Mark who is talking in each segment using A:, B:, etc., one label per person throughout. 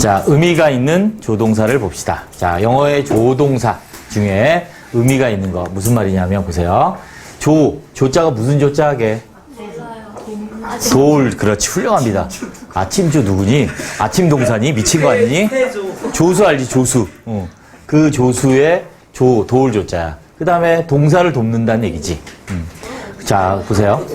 A: 자, 의미가 있는 조동사를 봅시다. 자, 영어의 조동사 중에 의미가 있는 거 무슨 말이냐면 보세요. 조자가 무슨 조자게? 돌, 그렇지, 훌륭합니다. 아침조 누구니? 아침 동사니? 미친 거 아니니? 조수 알지, 조수. 그 조수의 돌 조자야. 그 다음에 동사를 돕는다는 얘기지. 자, 보세요.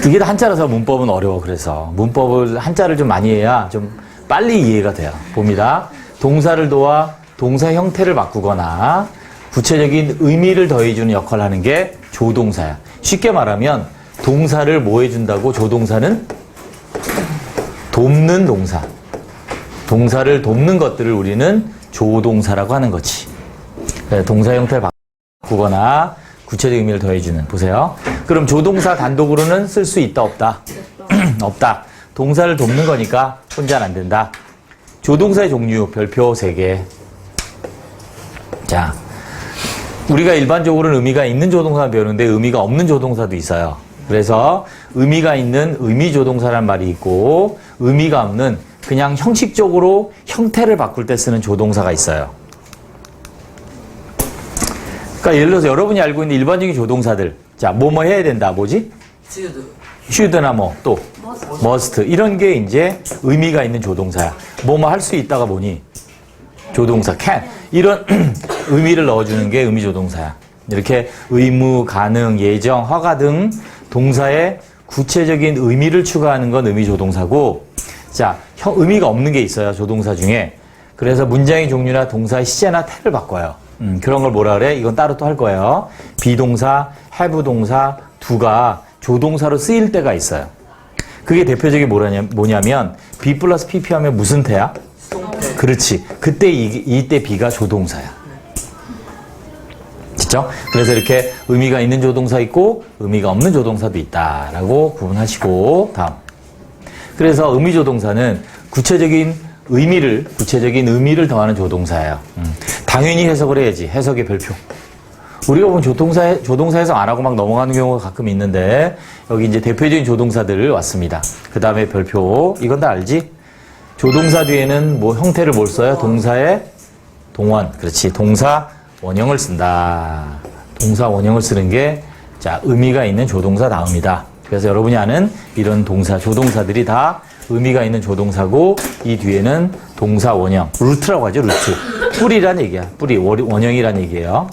A: 이게 다 한자라서 문법은 어려워. 그래서 문법을 한자를 좀 많이 해야 좀 빨리 이해가 돼요. 봅니다. 동사를 도와 동사 형태를 바꾸거나 구체적인 의미를 더해주는 역할을 하는 게 조동사야. 쉽게 말하면 동사를 뭐 해준다고? 조동사는 돕는 동사. 동사를 돕는 것들을 우리는 조동사라고 하는 거지. 동사 형태를 바꾸거나 구체적 의미를 더해주는. 보세요. 그럼 조동사 단독으로는 쓸 수 있다, 없다? 없다. 동사를 돕는 거니까 혼자는 안 된다. 조동사의 종류, 별표 3개. 자, 우리가 일반적으로는 의미가 있는 조동사 배우는데 의미가 없는 조동사도 있어요. 그래서 의미가 있는 의미 조동사란 말이 있고 의미가 없는 그냥 형식적으로 형태를 바꿀 때 쓰는 조동사가 있어요. 그러니까 예를 들어서 여러분이 알고 있는 일반적인 조동사들. 자, 뭐뭐 해야 된다. 뭐지? should나 뭐 또 must 이런 게 이제 의미가 있는 조동사야. 뭐뭐 할 수 있다가 뭐니? 조동사 can. 이런 의미를 넣어주는 게 의미 조동사야. 이렇게 의무, 가능, 예정, 허가 등 동사에 구체적인 의미를 추가하는 건 의미 조동사고, 자, 의미가 없는 게 있어요. 조동사 중에. 그래서 문장의 종류나 동사의 시제나 태를 바꿔요. 그런 걸 뭐라 그래? 이건 따로 또 할 거예요. 비동사, have 동사, do가 조동사로 쓰일 때가 있어요. 그게 대표적인 뭐냐면 be 플러스 pp 하면 무슨 태야? 수동태. 그렇지. 그때 이때 be가 조동사야. 됐죠? 그래서 이렇게 의미가 있는 조동사 있고 의미가 없는 조동사도 있다라고 구분하시고, 다음. 그래서 의미 조동사는 구체적인 의미를 더하는 조동사예요. 당연히 해석을 해야지. 해석의 별표. 우리가 보면 조동사 해석 안 하고 막 넘어가는 경우가 가끔 있는데, 여기 이제 대표적인 조동사들 왔습니다. 그 다음에 별표. 이건 다 알지? 조동사 뒤에는 뭐 형태를 뭘 써요? 동사의 동원. 그렇지. 동사 원형을 쓴다. 동사 원형을 쓰는 게, 자, 의미가 있는 조동사 다음이다. 그래서 여러분이 아는 이런 조동사들이 다 의미가 있는 조동사고, 이 뒤에는 동사 원형. 루트라고 하죠, 루트. 뿌리란 얘기야. 뿌리, 원형이란 얘기예요.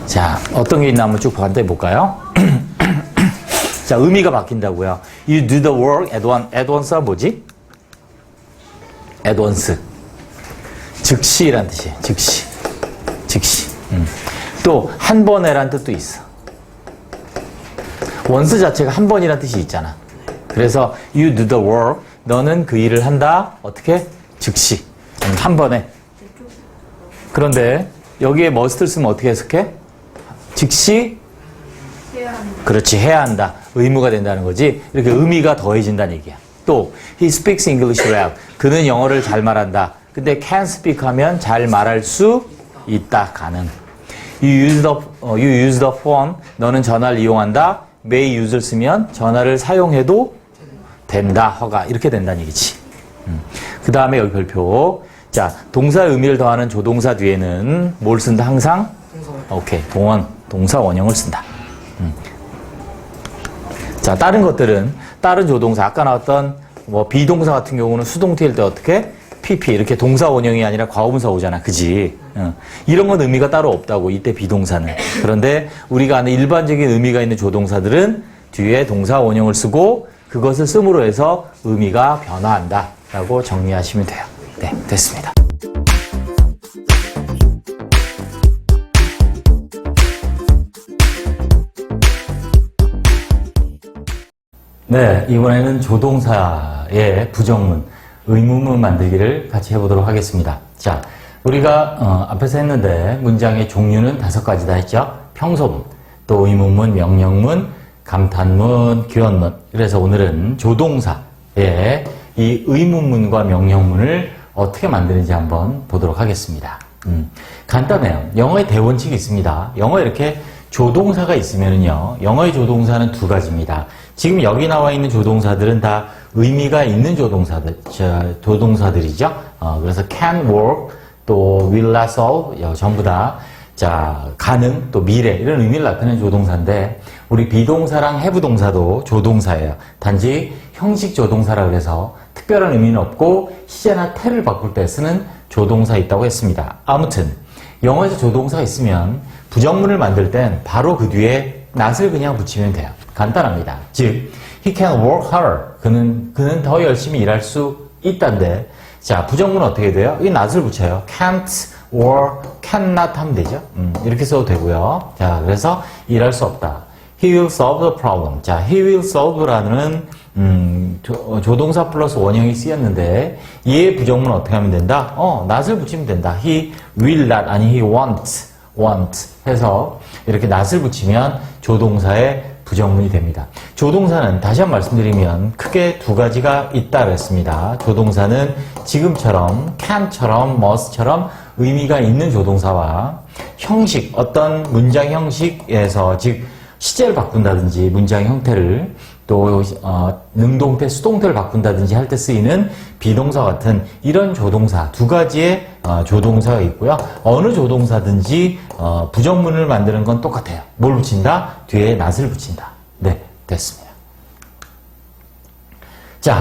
A: 자, 어떤 게 있나 한번 쭉 반대해 볼까요? 자, 의미가 바뀐다고요. You do the work at once. at once가 뭐지? at once. 즉시란 뜻이에요. 즉시. 또 한 번에란 뜻도 있어. once 자체가 한 번이란 뜻이 있잖아. 그래서 you do the work. 너는 그 일을 한다. 어떻게? 즉시. 한 번에. 그런데 여기에 must를 쓰면 어떻게 해석해? 즉시 해야 한다. 그렇지, 해야 한다. 의무가 된다는 거지. 이렇게 의미가 더해진다는 얘기야. 또 he speaks English well. 그는 영어를 잘 말한다. 근데 can speak 하면 잘 말할 수 있다. 가능. you use the phone. 너는 전화를 이용한다. may use를 쓰면 전화를 사용해도 된다. 허가. 이렇게 된다는 얘기지. 그 다음에 여기 별표. 자, 동사의 의미를 더하는 조동사 뒤에는 뭘 쓴다? 항상? 오케이. 동사 원형을 쓴다. 자, 다른 것들은, 다른 조동사, 아까 나왔던 뭐 비동사 같은 경우는 수동태일 때 어떻게? pp. 이렇게 동사 원형이 아니라 과거분사 오잖아. 그지? 이런 건 의미가 따로 없다고, 이때 비동사는. 그런데 우리가 아는 일반적인 의미가 있는 조동사들은 뒤에 동사 원형을 쓰고 그것을 씀으로 해서 의미가 변화한다. 라고 정리하시면 돼요. 네, 됐습니다. 네, 이번에는 조동사의 부정문, 의문문 만들기를 같이 해보도록 하겠습니다. 자, 우리가 앞에서 했는데 문장의 종류는 5가지다 했죠? 평소문, 또 의문문, 명령문, 감탄문, 귀환문. 그래서 오늘은 조동사의 이 의문문과 명령문을 어떻게 만드는지 한번 보도록 하겠습니다. 간단해요. 영어에 대원칙이 있습니다. 영어에 이렇게 조동사가 있으면요, 영어의 조동사는 두 가지입니다. 지금 여기 나와 있는 조동사들은 다 의미가 있는 조동사들이죠. 그래서 can work, 또 will not solve, 전부 다, 가능, 또 미래, 이런 의미를 나타내는 조동사인데, 우리 비동사랑 have 동사도 조동사예요. 단지 형식 조동사라 그래서 특별한 의미는 없고, 시제나 태를 바꿀 때 쓰는 조동사 있다고 했습니다. 아무튼, 영어에서 조동사가 있으면 부정문을 만들 땐 바로 그 뒤에 not을 그냥 붙이면 돼요. 간단합니다. 즉, he can work harder. 그는 더 열심히 일할 수 있단데, 부정문은 어떻게 돼요? 이 not을 붙여요. can't or cannot 하면 되죠. 이렇게 써도 되고요. 그래서 일할 수 없다. he will solve the problem. he will solve라는 조동사 플러스 원형이 쓰였는데 이의 부정문은 어떻게 하면 된다? not을 붙이면 된다. he will not 아니 he won't 해서 이렇게 not을 붙이면 조동사의 부정문이 됩니다. 조동사는 다시 한번 말씀드리면 크게 두 가지가 있다 그랬습니다. 조동사는 지금처럼 can처럼 must처럼 의미가 있는 조동사와 형식, 어떤 문장 형식에서 즉 시제를 바꾼다든지 문장 형태를 또 능동태, 수동태를 바꾼다든지 할 때 쓰이는 비동사 같은 이런 조동사 두 가지의 조동사가 있고요. 어느 조동사든지 부정문을 만드는 건 똑같아요. 뭘 붙인다? 뒤에 not을 붙인다. 네, 됐습니다.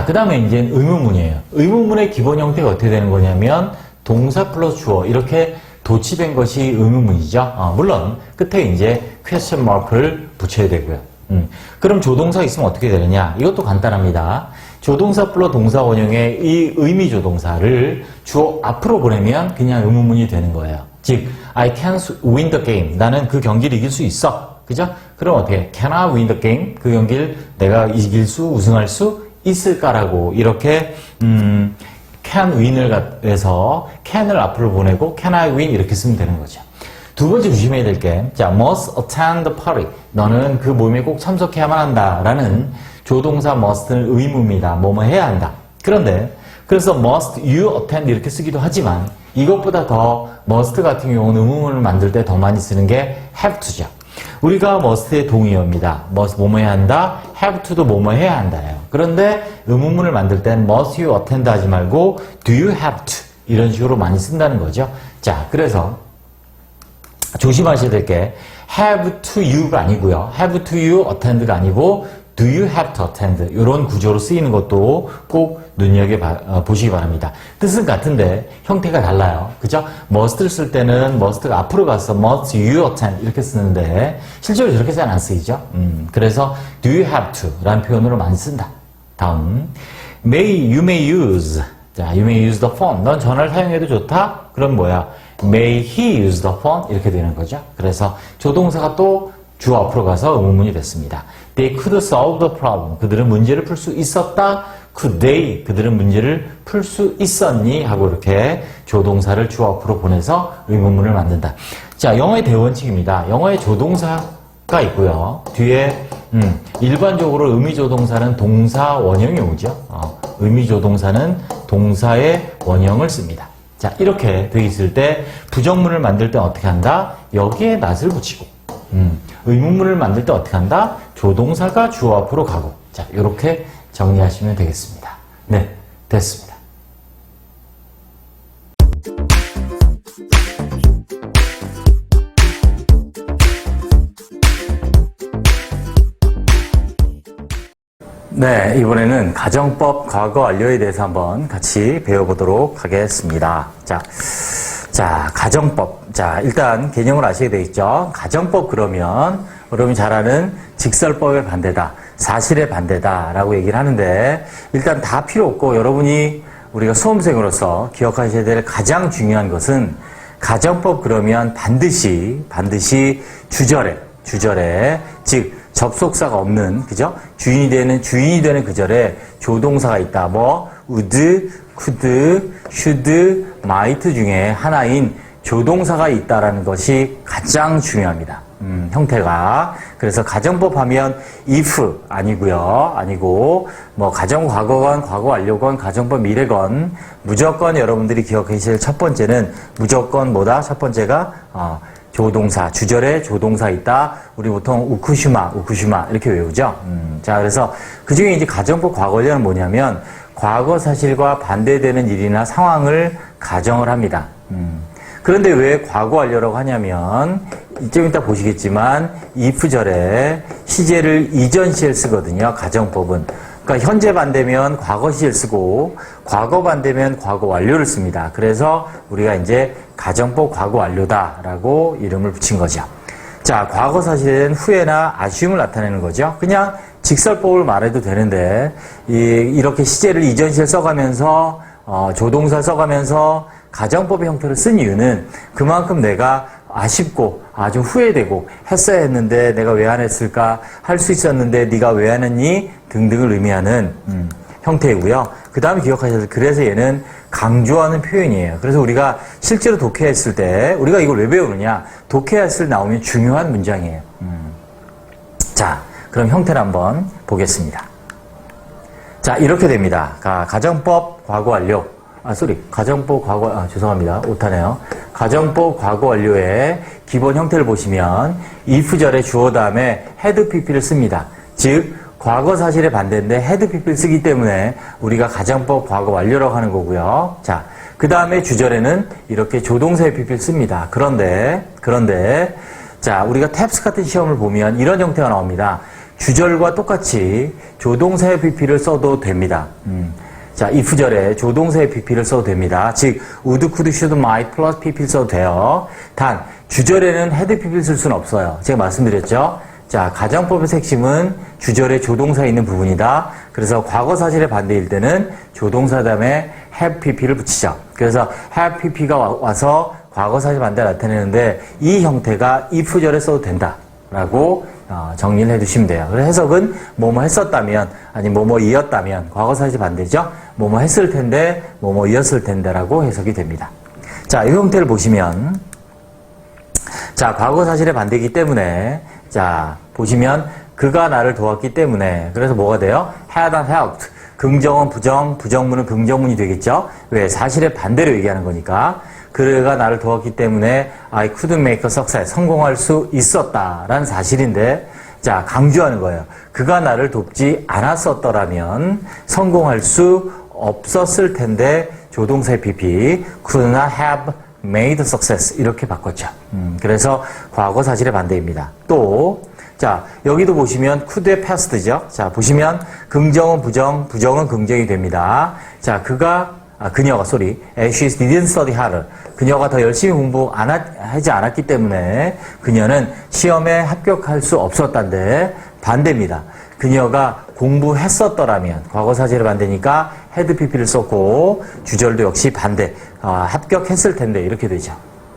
A: 그 다음에 이제 의문문이에요. 의문문의 기본 형태가 어떻게 되는 거냐면 동사 플러스 주어 이렇게 도치된 것이 의문문이죠. 물론 끝에 이제 question mark를 붙여야 되고요. 그럼 조동사 있으면 어떻게 되느냐? 이것도 간단합니다. 조동사 플러스 동사 원형의 이 의미 조동사를 주어 앞으로 보내면 그냥 의문문이 되는 거예요. 즉, I can win the game. 나는 그 경기를 이길 수 있어. 그죠? 그럼 어떻게? Can I win the game? 그 경기를 내가 우승할 수 있을까라고 이렇게 can win을 해서 can을 앞으로 보내고 can I win 이렇게 쓰면 되는 거죠. 두 번째 조심해야 될 게, must attend the party. 너는 그 모임에 꼭 참석해야만 한다. 라는 조동사 must는 의무입니다. 뭐뭐 해야 한다. 그래서 must you attend 이렇게 쓰기도 하지만 이것보다 더 must 같은 경우는 의문문을 만들 때 더 많이 쓰는 게 have to죠. 우리가 must의 동의어입니다. must 뭐뭐 해야 한다, have to도 뭐뭐 해야 한다예요. 그런데 의문문을 만들 땐 must you attend 하지 말고 do you have to 이런 식으로 많이 쓴다는 거죠. 그래서 조심하셔야 될 게 have to you가 아니고요. have to you attend가 아니고 do you have to attend 이런 구조로 쓰이는 것도 꼭 눈여겨보시기 바랍니다. 뜻은 같은데 형태가 달라요. 그죠? must를 쓸 때는 must가 앞으로 가서 must you attend 이렇게 쓰는데 실제로 저렇게 잘 안 쓰이죠. 그래서 do you have to 라는 표현으로 많이 쓴다. 다음 you may use you may use the phone. 넌 전화를 사용해도 좋다? 그럼 뭐야? May he use the phone? 이렇게 되는 거죠. 그래서 조동사가 또 주어 앞으로 가서 의문문이 됐습니다. They could solve the problem. 그들은 문제를 풀 수 있었다. Could they? 그들은 문제를 풀 수 있었니? 하고 이렇게 조동사를 주어 앞으로 보내서 의문문을 만든다. 영어의 대원칙입니다. 영어의 조동사가 있고요. 뒤에 일반적으로 의미조동사는 동사 원형이 오죠. 의미조동사는 동사의 원형을 씁니다. 이렇게 돼 있을 때 부정문을 만들 때 어떻게 한다? 여기에 not을 붙이고 의문문을 만들 때 어떻게 한다? 조동사가 주어 앞으로 가고 이렇게 정리하시면 되겠습니다. 네, 됐습니다. 네, 이번에는 가정법 과거 완료에 대해서 한번 같이 배워보도록 하겠습니다. 가정법. 일단 개념을 아셔야 되겠죠? 가정법 그러면 여러분이 잘 아는 직설법의 반대다, 사실의 반대다 라고 얘기를 하는데 일단 다 필요 없고 여러분이 우리가 수험생으로서 기억하셔야 될 가장 중요한 것은 가정법 그러면 반드시 주절에 즉 접속사가 없는 그죠? 주인이 되는 그 절에 조동사가 있다. would, could, should, might 중에 하나인 조동사가 있다라는 것이 가장 중요합니다. 형태가. 그래서 가정법 하면 if 아니고 가정 과거건 과거 완료건 가정법 미래건 무조건 여러분들이 기억하실 첫 번째는 무조건 첫 번째가 조동사, 주절에 조동사 있다. 우리 보통 우쿠슈마 이렇게 외우죠. 자, 그래서 그 중에 이제 가정법 과거 완료는 뭐냐면 과거 사실과 반대되는 일이나 상황을 가정을 합니다. 그런데 왜 과거 완료라고 하냐면 좀 이따 보시겠지만 if절에 시제를 이전 시에 쓰거든요. 가정법은. 그러니까 현재 반대면 과거 시제를 쓰고 과거 반대면 과거 완료를 씁니다. 그래서 우리가 이제 가정법 과거 완료다라고 이름을 붙인 거죠. 자, 과거 사실은 후회나 아쉬움을 나타내는 거죠. 그냥 직설법을 말해도 되는데 이렇게 시제를 이전 시에 써가면서 조동사 써가면서 가정법의 형태를 쓴 이유는 그만큼 내가 아쉽고 아주 후회되고 했어야 했는데 내가 왜 안 했을까, 할 수 있었는데 네가 왜 안 했니 등등을 의미하는 형태이고요. 그 다음에 기억하셔야 될, 그래서 얘는 강조하는 표현이에요. 그래서 우리가 실제로 독해했을 때 우리가 이걸 왜 배우느냐, 독해했을 때 나오면 중요한 문장이에요. 자, 그럼 형태를 한번 보겠습니다. 자, 이렇게 됩니다. 가정법 과거 완료. 가정법 과거, 죄송합니다. 오타네요. 가정법 과거 완료의 기본 형태를 보시면 if절에 주어 다음에 had pp를 씁니다. 즉, 과거 사실의 반대인데 had pp를 쓰기 때문에 우리가 가정법 과거 완료라고 하는 거고요. 자, 그 다음에 주절에는 이렇게 조동사의 pp를 씁니다. 그런데, 자, 우리가 탭스 같은 시험을 보면 이런 형태가 나옵니다. 주절과 똑같이 조동사의 pp를 써도 됩니다. 자, if절에 조동사의 pp를 써도 됩니다. 즉, would, could, should, might 플러스 pp를 써도 돼요. 단, 주절에는 had pp를 쓸 수는 없어요. 제가 말씀드렸죠? 자, 가정법의 핵심은 주절에 조동사 있는 부분이다. 그래서 과거 사실의 반대일 때는 조동사 다음에 have pp를 붙이죠. 그래서 have pp가 와서 과거 사실 반대를 나타내는데 이 형태가 if절에 써도 된다라고 정리를 해두시면 돼요. 그래서 해석은 뭐뭐 했었다면, 아니 뭐뭐 이었다면, 과거 사실 반대죠. 뭐뭐 했을 텐데, 뭐뭐 이었을 텐데라고 해석이 됩니다. 자, 이 형태를 보시면, 자, 과거 사실의 반대이기 때문에, 자, 보시면 그가 나를 도왔기 때문에, 그래서 뭐가 돼요? had helped. 긍정은 부정, 부정문은 긍정문이 되겠죠. 왜? 사실의 반대로 얘기하는 거니까. 그가 나를 도왔기 때문에 I couldn't make a success. 성공할 수 있었다라는 사실인데, 자, 강조하는 거예요. 그가 나를 돕지 않았었더라면 성공할 수 없었을 텐데 조동사의 pp could not have made a success 이렇게 바꿨죠. 그래서 과거 사실의 반대입니다. 또, 자, 여기도 보시면 could의 past죠. 자, 보시면 긍정은 부정, 부정은 긍정이 됩니다. 자, 그녀가 she didn't study harder. 그녀가 더 열심히 하지 않았기 때문에 그녀는 시험에 합격할 수 없었단데 반대입니다. 그녀가 공부했었더라면, 과거 사실의 반대니까 had pp를 썼고 주절도 역시 반대, 합격했을 텐데 이렇게 되죠.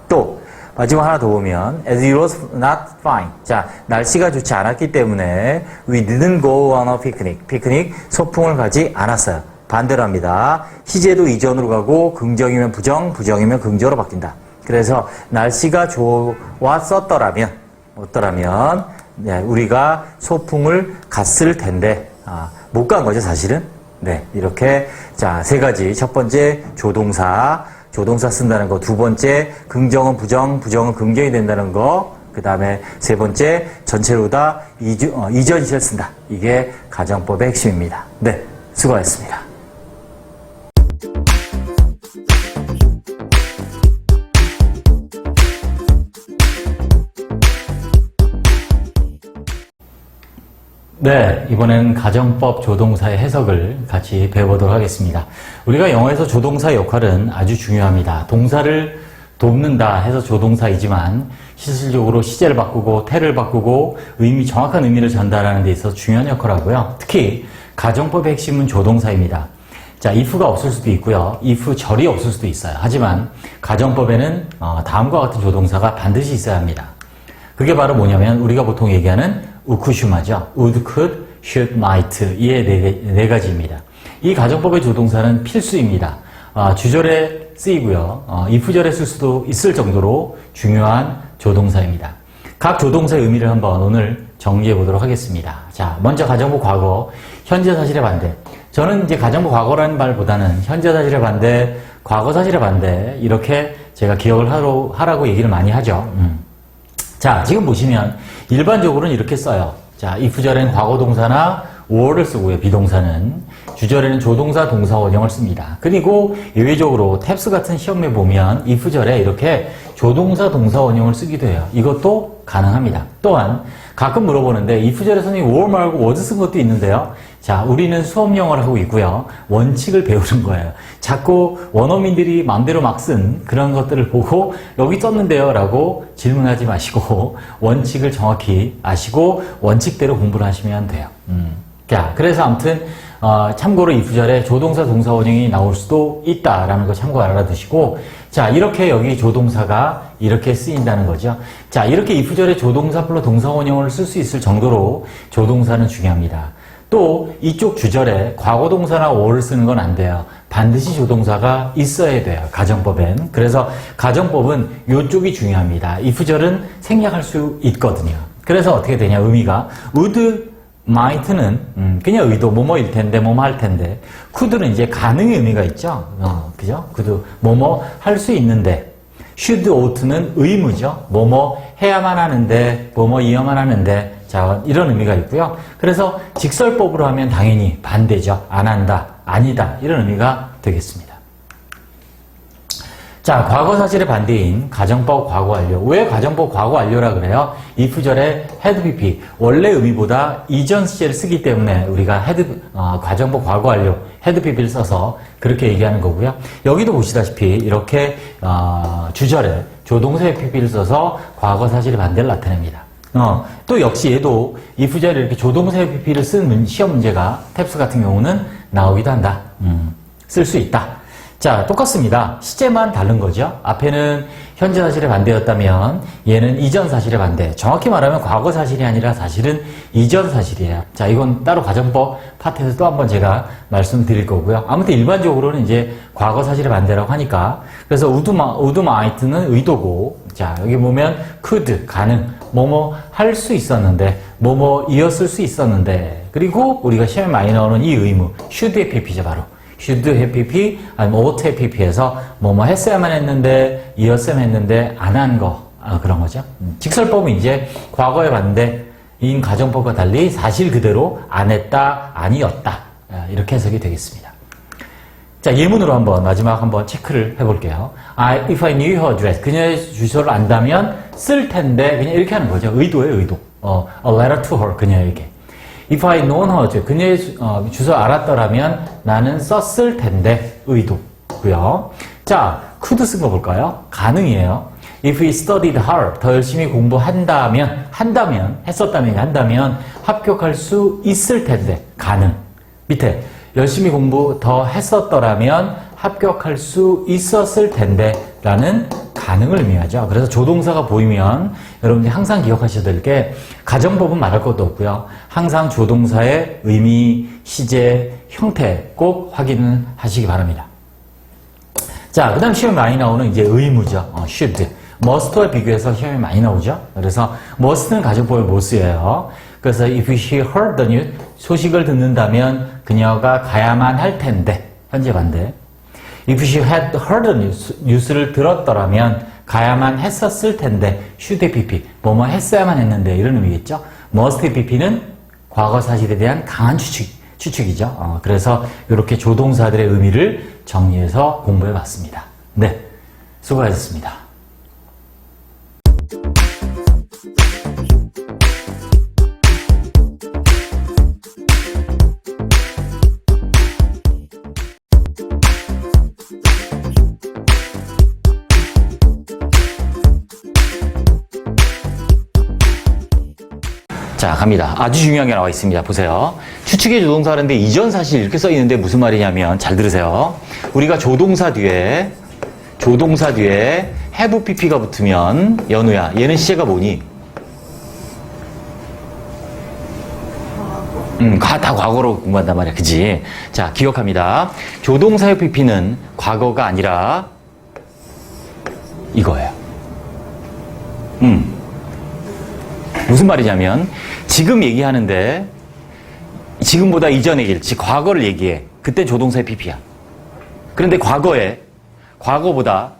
A: 또 마지막 하나 더 보면 as it was not fine. 자, 날씨가 좋지 않았기 때문에 we didn't go on a picnic. 소풍을 가지 않았어요. 반대로 합니다. 시제도 이전으로 가고 긍정이면 부정, 부정이면 긍정으로 바뀐다. 그래서 날씨가 좋았었더라면, 네, 우리가 소풍을 갔을 텐데, 못 간 거죠, 사실은. 네, 이렇게, 자, 세 가지. 첫 번째, 조동사 쓴다는 거. 두 번째, 긍정은 부정, 부정은 긍정이 된다는 거. 그 다음에 세 번째, 전체로 다 이전 시를 쓴다. 이게 가정법의 핵심입니다. 네, 수고하셨습니다. 네, 이번에는 가정법 조동사의 해석을 같이 배워보도록 하겠습니다. 우리가 영어에서 조동사의 역할은 아주 중요합니다. 동사를 돕는다 해서 조동사이지만 실질적으로 시제를 바꾸고 태를 바꾸고 정확한 의미를 전달하는 데 있어서 중요한 역할을 하고요. 특히 가정법의 핵심은 조동사입니다. 자, if가 없을 수도 있고요. if 절이 없을 수도 있어요. 하지만 가정법에는 다음과 같은 조동사가 반드시 있어야 합니다. 그게 바로 뭐냐면 우리가 보통 얘기하는 우쿠슈마죠. would, could, should, might 이의 네 가지입니다. 이 가정법의 조동사는 필수입니다. 주절에 쓰이고요. if절에 쓸 수도 있을 정도로 중요한 조동사입니다. 각 조동사의 의미를 한번 오늘 정리해 보도록 하겠습니다. 자, 먼저 가정법 과거, 현재 사실의 반대. 저는 이제 가정법 과거라는 말보다는 현재 사실의 반대, 과거 사실의 반대 이렇게 제가 기억을 하라고 얘기를 많이 하죠. 자, 지금 보시면 일반적으로는 이렇게 써요. 자, if절에는 과거 동사나 or를 쓰고요. 비동사는. 주절에는 조동사, 동사, 원형을 씁니다. 그리고 예외적으로 탭스 같은 시험에 보면 if절에 이렇게 조동사, 동사, 원형을 쓰기도 해요. 이것도 가능합니다. 또한 가끔 물어보는데 if절에서는 or 말고 was 쓴 것도 있는데요. 자, 우리는 수업 영어를 하고 있고요. 원칙을 배우는 거예요. 자꾸 원어민들이 마음대로 막 쓴 그런 것들을 보고 여기 썼는데요 라고 질문하지 마시고 원칙을 정확히 아시고 원칙대로 공부를 하시면 돼요. 자, 그래서 아무튼 참고로 if절에 조동사, 동사, 원형이 나올 수도 있다라는 거 참고 알아두시고, 자, 이렇게 여기 조동사가 이렇게 쓰인다는 거죠. 자, 이렇게 if절에 조동사 플러스 동사, 원형을 쓸 수 있을 정도로 조동사는 중요합니다. 또 이쪽 주절에 과거 동사나 or를 쓰는 건 안 돼요. 반드시 조동사가 있어야 돼요. 가정법엔. 그래서 가정법은 이쪽이 중요합니다. if절은 생략할 수 있거든요. 그래서 어떻게 되냐, 의미가 would, might는 그냥 의도, 뭐뭐일 텐데, 뭐뭐 할 텐데, could는 이제 가능의 의미가 있죠. 그죠? could, 뭐뭐 할 수 있는데, should, ought는 의무죠. 뭐뭐 해야만 하는데, 뭐뭐 이어만 하는데, 자, 이런 의미가 있고요. 그래서 직설법으로 하면 당연히 반대죠. 안 한다, 아니다, 이런 의미가 되겠습니다. 자, 과거 사실의 반대인 가정법 과거 완료. 왜 가정법 과거 완료라 그래요? if절에 had pp, 원래 의미보다 이전 시제를 쓰기 때문에 우리가 가정법 과거 완료, had pp를 써서 그렇게 얘기하는 거고요. 여기도 보시다시피 이렇게 주절에 조동사의 pp를 써서 과거 사실의 반대를 나타냅니다. 또 역시 얘도 if절에 이렇게 조동사의 pp를 쓴 시험 문제가 탭스 같은 경우는 나오기도 한다. 쓸 수 있다. 자, 똑같습니다. 시제만 다른 거죠. 앞에는 현재 사실의 반대였다면 얘는 이전 사실의 반대. 정확히 말하면 과거 사실이 아니라 사실은 이전 사실이에요. 자, 이건 따로 가정법 파트에서 또 한번 제가 말씀드릴 거고요. 아무튼 일반적으로는 이제 과거 사실의 반대라고 하니까, 그래서 would might는 의도고, 자, 여기 보면 could, 가능, 뭐뭐 할 수 있었는데, 뭐뭐 이었을 수 있었는데, 그리고 우리가 시험에 많이 나오는 이 의무, should의 pp죠, 바로. should have pp, 아니면 ought have pp에서 뭐뭐 했어야만 했는데, 이었으면 했는데, 안 한 거, 그런 거죠. 직설법은 이제 과거의 반대인 가정법과 달리 사실 그대로 안 했다, 아니었다, 이렇게 해석이 되겠습니다. 자, 예문으로 한번 마지막 한번 체크를 해볼게요. If I knew her address, 그녀의 주소를 안다면 쓸 텐데, 그냥 이렇게 하는 거죠. 의도예요, 의도. A letter to her, 그녀에게. If I known her, 그녀의 주소 알았더라면 나는 썼을 텐데, 의도고요. 자, could 쓴 거 볼까요? 가능이에요. If he studied hard, 더 열심히 공부한다면, 한다면 합격할 수 있을 텐데, 가능. 밑에 열심히 공부 더 했었더라면 합격할 수 있었을 텐데 라는 가능을 의미하죠. 그래서 조동사가 보이면 여러분들이 항상 기억하셔야 될 게, 가정법은 말할 것도 없고요. 항상 조동사의 의미, 시제, 형태 꼭 확인을 하시기 바랍니다. 자, 그 다음 시험에 많이 나오는 이제 의무죠. should. must와 비교해서 시험에 많이 나오죠. 그래서 must는 가정법에 못 쓰여요. 그래서 if she heard the news, 소식을 듣는다면 그녀가 가야만 할 텐데, 현재 반대. If she had heard the news, 뉴스를 들었더라면 가야만 했었을 텐데, should pp, 뭐뭐 했어야만 했는데, 이런 의미겠죠. must pp는 과거 사실에 대한 강한 추측이죠. 그래서 이렇게 조동사들의 의미를 정리해서 공부해 봤습니다. 네, 수고하셨습니다. 자, 갑니다. 아주 중요한 게 나와 있습니다. 보세요. 추측의 조동사 하는데 이전 사실 이렇게 써 있는데 무슨 말이냐면, 잘 들으세요. 우리가 조동사 뒤에 have pp가 붙으면, 연우야, 얘는 시제가 뭐니? 다 과거로 공부한단 말이야. 그지? 자, 기억합니다. 조동사의 pp는 과거가 아니라 이거예요. 무슨 말이냐면, 지금 얘기하는데 지금보다 이전의 일, 즉 과거를 얘기해. 그때 조동사의 pp야. 그런데 과거보다,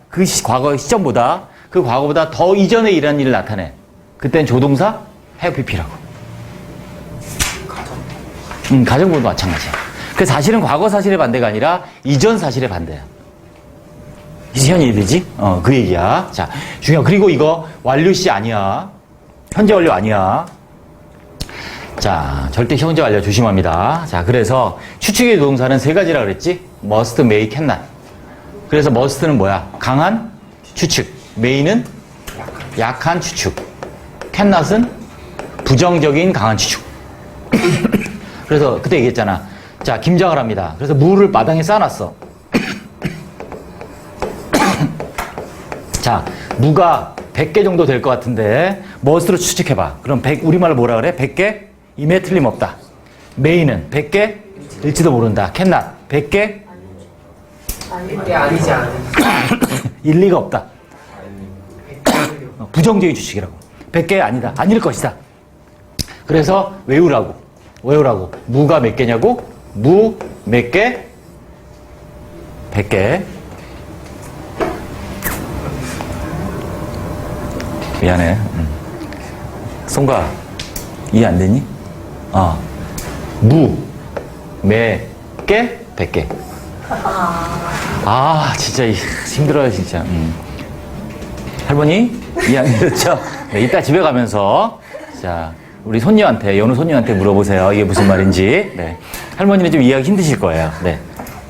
A: 과거의 시점보다, 그 과거보다 더 이전에 일한 일을 나타내. 그땐 조동사 have pp라고. 가정부도 마찬가지야. 그 사실은 과거 사실의 반대가 아니라 이전 사실의 반대야. 이제 현이 되지? 그 얘기야. 자, 중요한. 그리고 이거 완료시 아니야. 현재 완료 아니야. 자, 절대 현재 완료 조심합니다. 자, 그래서 추측의 조동사는 세 가지라 그랬지? must, may, cannot. 그래서 must는 뭐야? 강한 추측. may는 약한 추측. cannot은 부정적인 강한 추측. 그래서 그때 얘기했잖아. 자, 김장을 합니다. 그래서 무를 마당에 쌓아놨어. 자, 무가 100개 정도 될 것 같은데 must로 추측해봐. 그럼 100, 우리말로 뭐라 그래? 100개? 임에 틀림없다. may는 100개? 일지도 모른다. cannot 100개?
B: 아니지 않아.
A: 일리가 없다. 부정적인 추측이라고. 100개 아니다. 아닐 것이다. 그래서 외우라고. 무가 몇 개냐고? 무 몇 개? 100개. 미안해. 송가 이해 안 되니? 무 몇 개? 100개. 진짜 힘들어요, 진짜. 할머니? 이해 안 되죠? 네, 이따 집에 가면서, 자, 우리 손녀한테, 연우 손녀한테 물어보세요. 이게 무슨 말인지. 네. 할머니는 좀 이해하기 힘드실 거예요. 네.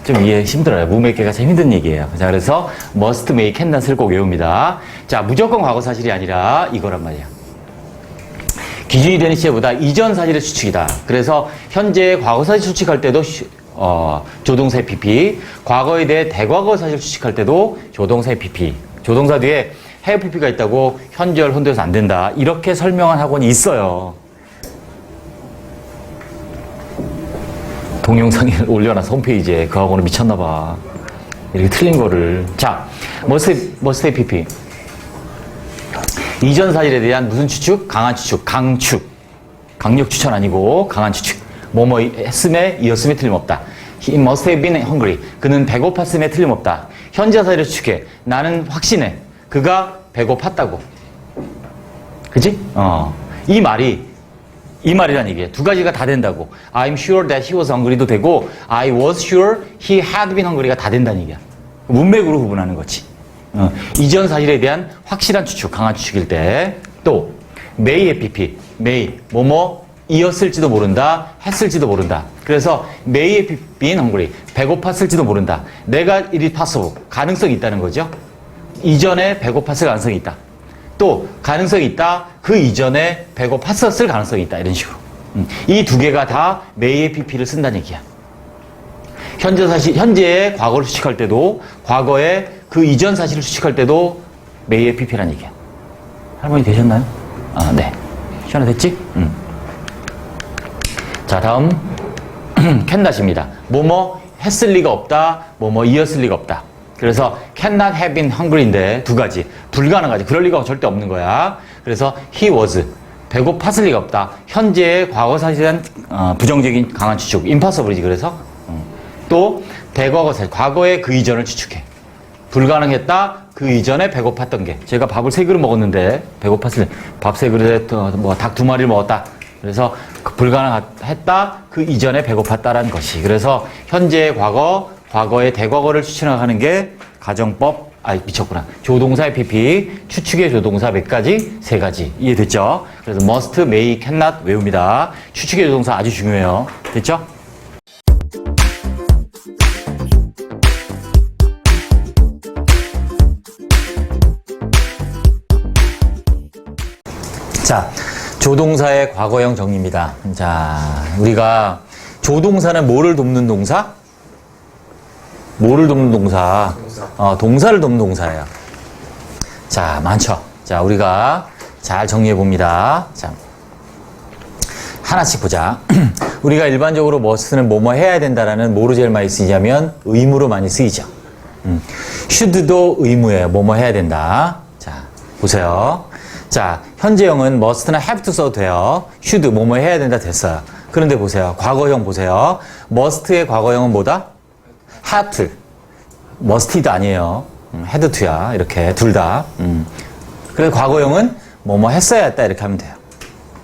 A: 좀 이해 힘들어요. 무 몇 개가 참 힘든 얘기예요. 자, 그래서 must, may, cannot을 꼭 외웁니다. 자, 무조건 과거 사실이 아니라 이거란 말이야. 기준이 되는 시제보다 이전 사실의 추측이다. 그래서 현재 과거 사실 추측할 때도 조동사의 pp, 과거에 대해 대과거 사실 추측할 때도 조동사의 pp. 조동사 뒤에 have pp가 있다고 현재를 혼동해서 안 된다. 이렇게 설명한 학원이 있어요. 동영상에 올려놔서 홈페이지에 그 학원은 미쳤나봐. 이렇게 틀린 거를. 자, must have pp. 이전 사실에 대한 무슨 추측? 강한 추측, 강축. 강력 추천 아니고 강한 추측. 뭐뭐 했음에 이었음에 틀림없다. He must have been hungry. 그는 배고팠음에 틀림없다. 현재 사실을 추측해. 나는 확신해. 그가 배고팠다고. 그치? 이 말이란 얘기예요. 두 가지가 다 된다고. I'm sure that he was hungry도 되고 I was sure he had been hungry가 다 된다는 얘기야. 문맥으로 구분하는 거지. 이전 사실에 대한 확실한 추측, 강한 추측일 때. 또 may의 pp, may, 뭐뭐 이었을지도 모른다, 했을지도 모른다. 그래서 may have been hungry, 배고팠을지도 모른다. 내가 it is possible, 가능성이 있다는 거죠. 이전에 배고팠을 가능성이 있다. 또 가능성이 있다, 그 이전에 배고팠었을 가능성이 있다. 이런 식으로. 이 두 개가 다 may have pp를 쓴다는 얘기야. 현재 사실, 현재의 과거를 추측할 때도, 과거의 그 이전 사실을 추측할 때도 may have pp라는 얘기야. 할머니 되셨나요? 네. 시원해 됐지? 자, 다음 cannot입니다. 뭐뭐 했을 리가 없다, 뭐뭐 이었을 리가 없다. 그래서 cannot have been hungry인데 두 가지. 불가능하지. 그럴 리가 절대 없는 거야. 그래서 he was. 배고팠을 리가 없다. 현재의 과거 사실에 대한 부정적인 강한 추측. imppossible이지. 그래서 또 대과거 사실. 과거의 그 이전을 추측해. 불가능했다. 그 이전에 배고팠던 게. 제가 밥을 3그릇 먹었는데 배고팠을 밥 3그릇에 닭 2마리를 먹었다. 그래서 불가능했다. 그 이전에 배고팠다라는 것이. 그래서 현재의 과거, 과거의 대과거를 추측하는 게 가정법, 미쳤구나. 조동사의 pp, 추측의 조동사 몇 가지? 3가지. 이해됐죠? 그래서 must, may, cannot 외웁니다. 추측의 조동사 아주 중요해요. 됐죠? 자, 조동사의 과거형 정리입니다. 자, 우리가 조동사는 뭐를 돕는 동사? 뭐를 돕는 동사? 동사를 돕는 동사예요. 자, 많죠? 자, 우리가 잘 정리해 봅니다. 자, 하나씩 보자. 우리가 일반적으로 must는 뭐뭐 해야 된다라는 뭐로 제일 많이 쓰이냐면 의무로 많이 쓰이죠. should도 의무예요. 뭐뭐 해야 된다. 자, 보세요. 자, 현재형은 must나 have to 써도 돼요. should, 뭐뭐 해야 된다 됐어요. 그런데 보세요. 과거형 보세요. must의 과거형은 뭐다? had to. must도 아니에요. had to야. 이렇게 둘 다. 그래서 과거형은 뭐뭐 했어야 했다 이렇게 하면 돼요.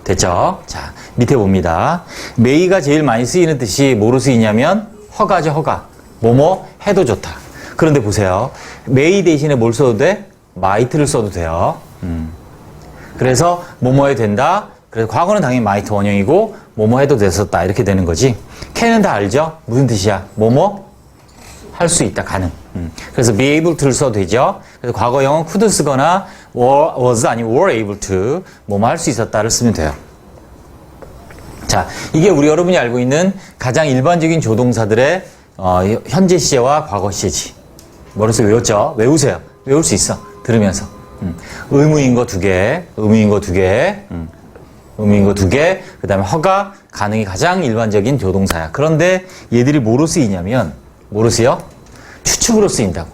A: 됐죠? 자, 밑에 봅니다. may가 제일 많이 쓰이는 뜻이 뭐로 쓰이냐면 허가죠, 허가. 뭐뭐 해도 좋다. 그런데 보세요. may 대신에 뭘 써도 돼? might를 써도 돼요. 그래서 뭐뭐 해도 된다. 그래서 과거는 당연히 might 원형이고 뭐뭐 해도 됐었다 이렇게 되는 거지. can은 다 알죠? 무슨 뜻이야? 뭐뭐 할 수 있다, 가능. 그래서 be able to를 써도 되죠. 그래서 과거형은 could 쓰거나 was 아니면 were able to 뭐뭐 할 수 있었다를 쓰면 돼요. 자, 이게 우리 여러분이 알고 있는 가장 일반적인 조동사들의 현재 시제와 과거 시제지. 머릿속에 외웠죠? 외우세요. 외울 수 있어. 들으면서. 의무인 거 2개, 의무인 거 2개, 의무인 거 2개, 그 다음에 허가, 가능이 가장 일반적인 조동사야. 그런데 얘들이 뭐로 쓰이냐면, 뭐로 쓰여? 추측으로 쓰인다고.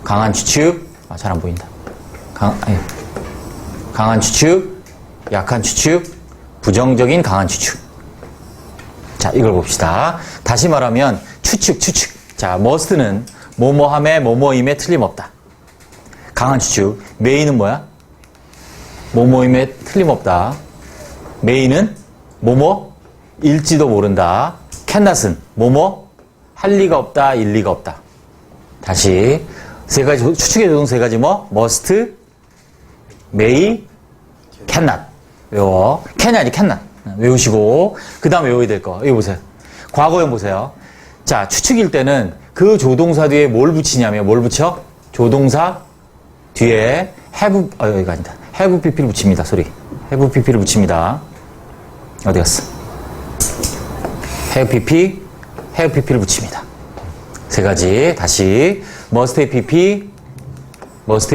A: 강한 추측, 잘 안 보인다. 강한 추측, 약한 추측, 부정적인 강한 추측. 자, 이걸 봅시다. 다시 말하면 추측. 자, must는 뭐뭐함에 뭐뭐임에 틀림없다. 강한 추측. may는 뭐야? 뭐뭐임에 틀림없다. may는 뭐뭐일지도 모른다. cannot은 뭐뭐 할 리가 없다, 일리가 없다. 다시 세 가지 추측의 조동사 세 가지 뭐? must, may, cannot. 외워. can이 아니 cannot. 외우시고 그 다음 외워야 될 거. 이거 보세요. 과거형 보세요. 자, 추측일 때는 그 조동사 뒤에 뭘 붙이냐면 뭘 붙여? 조동사 뒤에 have, 여기가 아니다. have pp를 붙입니다. 소리. have pp를 붙입니다. 어디 갔어? have pp를 붙입니다. 세 가지. 다시 must have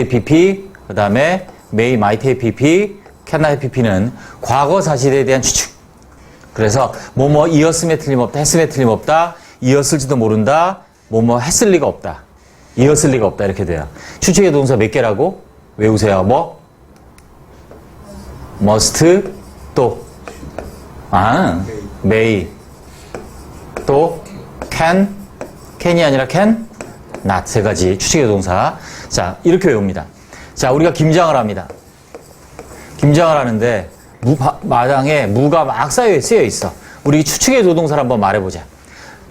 A: pp, 그 다음에 may, might have pp, cannot have pp는 과거 사실에 대한 추측. 그래서 뭐뭐 이었음에 틀림없다, 했음에 틀림없다, 이었을지도 모른다, 뭐뭐 했을 리가 없다, 이었을 리가 없다 이렇게 돼요. 추측의 동사 몇 개라고? 외우세요. 뭐? must, 또 may, 또 can이 아니라 can, not 세 가지 추측의 동사. 자, 이렇게 외웁니다. 자, 우리가 김장을 합니다. 김장을 하는데 마당에 무가 막 쓰여 있어. 우리 추측의 조동사를 한번 말해보자.